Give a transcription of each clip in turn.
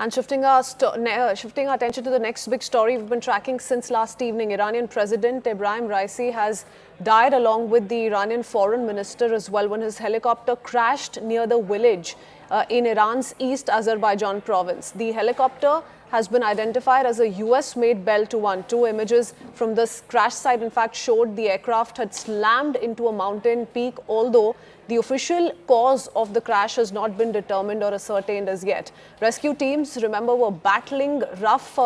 And shifting our attention to the next big story we've been tracking since last evening, Iranian President Ebrahim Raisi has died along with the Iranian foreign minister as well when his helicopter crashed near the village in Iran's East Azerbaijan province. The helicopter has been identified as a US-made Bell 212. Images from this crash site, in fact, showed the aircraft had slammed into a mountain peak, although the official cause of the crash has not been determined or ascertained as yet. Rescue teams, remember, were battling rough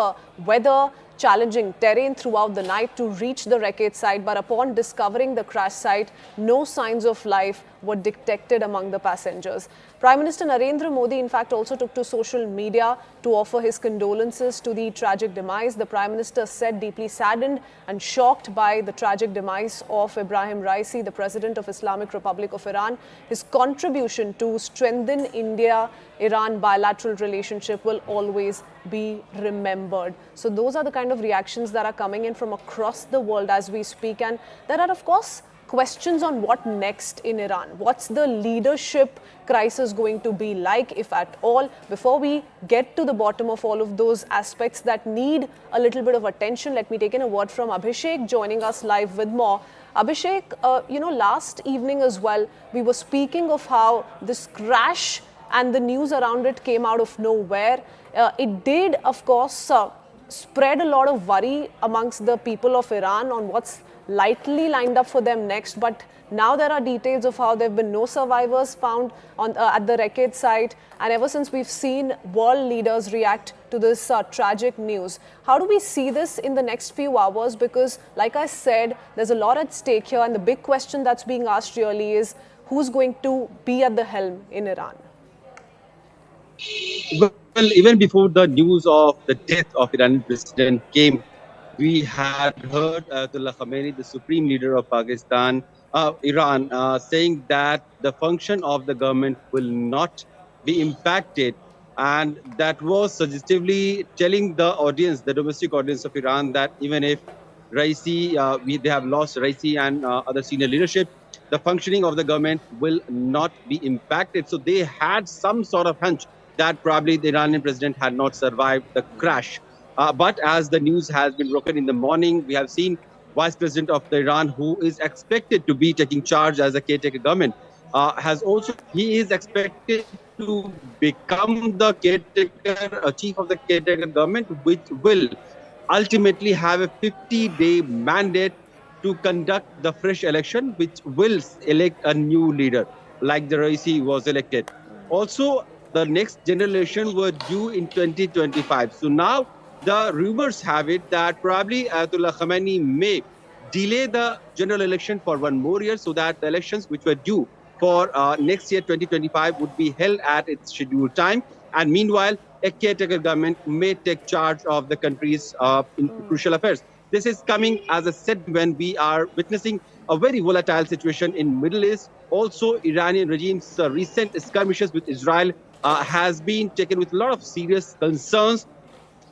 weather, challenging terrain throughout the night to reach the wreckage site, but upon discovering the crash site, no signs of life were detected among the passengers. Prime Minister Narendra Modi, in fact, also took to social media to offer his condolences to the tragic demise. The Prime Minister said deeply saddened and shocked by the tragic demise of Ebrahim Raisi, the President of Islamic Republic of Iran. His contribution to strengthen India-Iran bilateral relationship will always be remembered. So those are the kind of reactions that are coming in from across the world as we speak. And there are, of course, questions on what next in Iran. What's the leadership crisis going to be like, if at all? Before we get to the bottom of all of those aspects that need a little bit of attention, let me take in a word from Abhishek joining us live with more. Abhishek, last evening as well, we were speaking of how this crash and the news around it came out of nowhere. It did, of course, spread a lot of worry amongst the people of Iran on what's likely lined up for them next. But now there are details of how there have been no survivors found on at the wreckage site. And ever since we've seen world leaders react to this tragic news, how do we see this in the next few hours? Because, like I said, there's a lot at stake here. And the big question that's being asked really is, who's going to be at the helm in Iran? Well, even before the news of the death of Iranian president came, we had heard Ayatollah Khamenei, the supreme leader of Iran, saying that the function of the government will not be impacted. And that was suggestively telling the audience, the domestic audience of Iran, that even if Raisi, they have lost Raisi and other senior leadership, the functioning of the government will not be impacted. So they had some sort of hunch that probably the Iranian president had not survived the crash. But as the news has been broken in the morning, we have seen Vice President of Iran, who is expected to be taking charge as a caretaker government, he is expected to become the caretaker, chief of the caretaker government, which will ultimately have a 50-day mandate to conduct the fresh election, which will elect a new leader, like the Raisi was elected. Also, the next general election were due in 2025. So now the rumors have it that probably Ayatollah Khamenei may delay the general election for one more year so that the elections which were due for next year, 2025, would be held at its scheduled time. And meanwhile, a caretaker government may take charge of the country's crucial affairs. This is coming as a set when we are witnessing a very volatile situation in Middle East. Also, Iranian regime's recent skirmishes with Israel has been taken with a lot of serious concerns.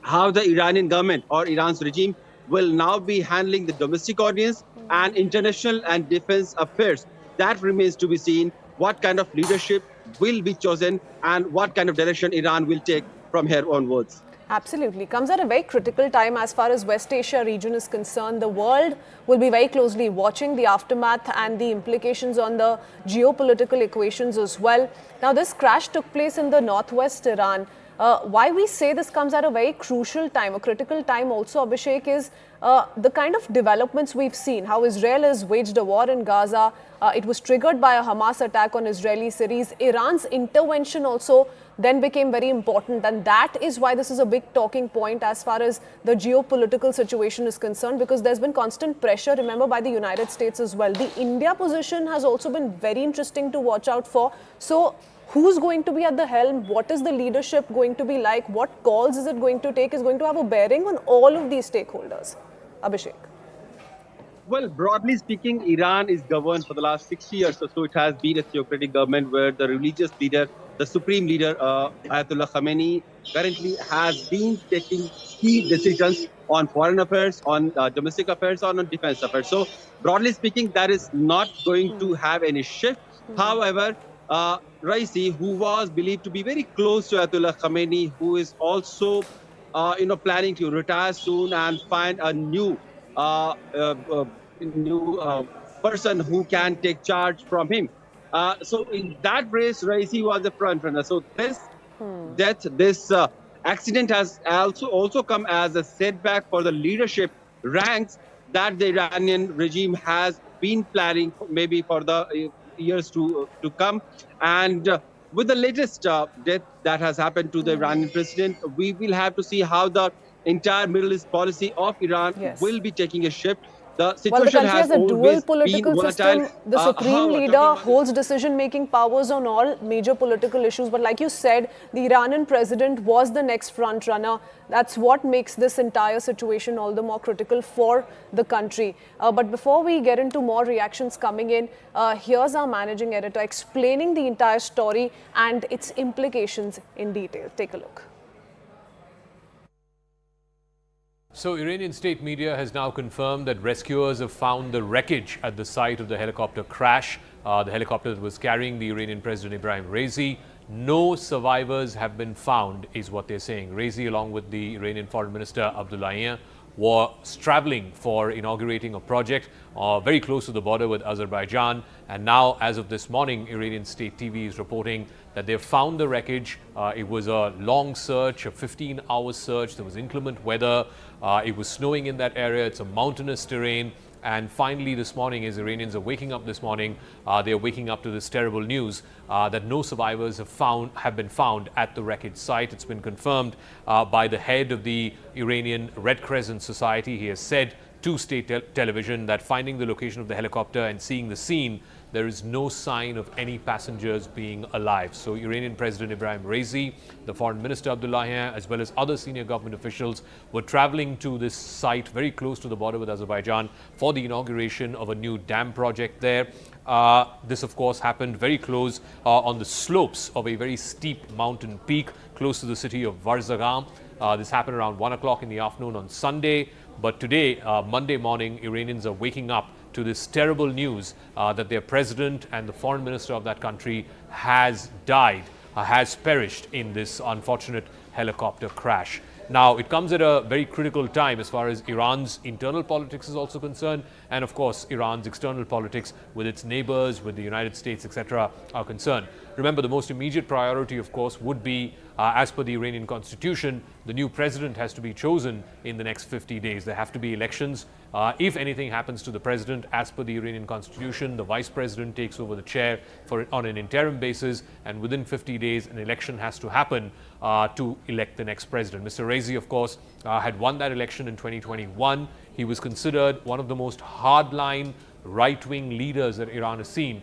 How the Iranian government or Iran's regime will now be handling the domestic audience and international and defense affairs. That remains to be seen. What kind of leadership will be chosen and what kind of direction Iran will take from here onwards. Absolutely. Comes at a very critical time as far as West Asia region is concerned. The world will be very closely watching the aftermath and the implications on the geopolitical equations as well. Now, this crash took place in the northwest Iran. Why we say this comes at a very crucial time, a critical time also, Abhishek, is the kind of developments we've seen, how Israel has waged a war in Gaza. It was triggered by a Hamas attack on Israeli cities. Iran's intervention also then became very important, and that is why this is a big talking point as far as the geopolitical situation is concerned, because there's been constant pressure, remember, by the United States as well. The India position has also been very interesting to watch out for. So who's going to be at the helm? What is the leadership going to be like? What calls is it going to take is going to have a bearing on all of these stakeholders. Abhishek. Well, broadly speaking, Iran is governed for the last 60 years or so. It has been a theocratic government where the religious leader, the supreme leader, Ayatollah Khamenei, currently has been taking key decisions on foreign affairs, on domestic affairs, on defense affairs. So, broadly speaking, that is not going to have any shift. However, Raisi, who was believed to be very close to Ayatollah Khamenei, who is also, planning to retire soon and find a uh, uh, uh, new person who can take charge from him. So in that race, Raisi was the front runner. So this accident has also come as a setback for the leadership ranks that the Iranian regime has been planning maybe for the years to come. And with the latest death that has happened to the Iranian president, we will have to see how the entire Middle East policy of Iran Yes. will be taking a shift. The Well, the situation country has has a dual always been political volatile. system. The supreme However, leader talking about holds decision-making powers on all major political issues. But like you said, the Iranian president was the next front runner. That's what makes this entire situation all the more critical for the country. But before we get into more reactions coming in, here's our managing editor explaining the entire story and its implications in detail. Take a look. So, Iranian state media has now confirmed that rescuers have found the wreckage at the site of the helicopter crash. The helicopter that was carrying the Iranian President Ibrahim Raisi. No survivors have been found, is what they're saying. Raisi, along with the Iranian Foreign Minister Abdullahian, was traveling for inaugurating a project very close to the border with Azerbaijan. And now, as of this morning, Iranian state TV is reporting that they've found the wreckage. It was a long search, a 15-hour search. There was inclement weather. It was snowing in that area. It's a mountainous terrain. And finally, this morning, as Iranians are waking up this morning, they are waking up to this terrible news that no survivors have been found at the wreckage site. It's been confirmed by the head of the Iranian Red Crescent Society. He has said to state television that finding the location of the helicopter and seeing the scene, there is no sign of any passengers being alive. So Iranian President Ibrahim Raisi, the Foreign Minister Abdullahian, as well as other senior government officials were traveling to this site very close to the border with Azerbaijan for the inauguration of a new dam project there. This, of course, happened very close on the slopes of a very steep mountain peak close to the city of Varzagam. This happened around 1 o'clock in the afternoon on Sunday. But today, Monday morning, Iranians are waking up to this terrible news that their president and the foreign minister of that country has died, has perished in this unfortunate helicopter crash. Now, it comes at a very critical time as far as Iran's internal politics is also concerned, and of course, Iran's external politics with its neighbors, with the United States, etc., are concerned. Remember, the most immediate priority, of course, would be, as per the Iranian constitution, the new president has to be chosen in the next 50 days. There have to be elections. If anything happens to the president, as per the Iranian constitution, the vice president takes over the chair on an interim basis, and within 50 days, an election has to happen to elect the next president. Mr. Raisi, of course, had won that election in 2021. He was considered one of the most hardline right-wing leaders that Iran has seen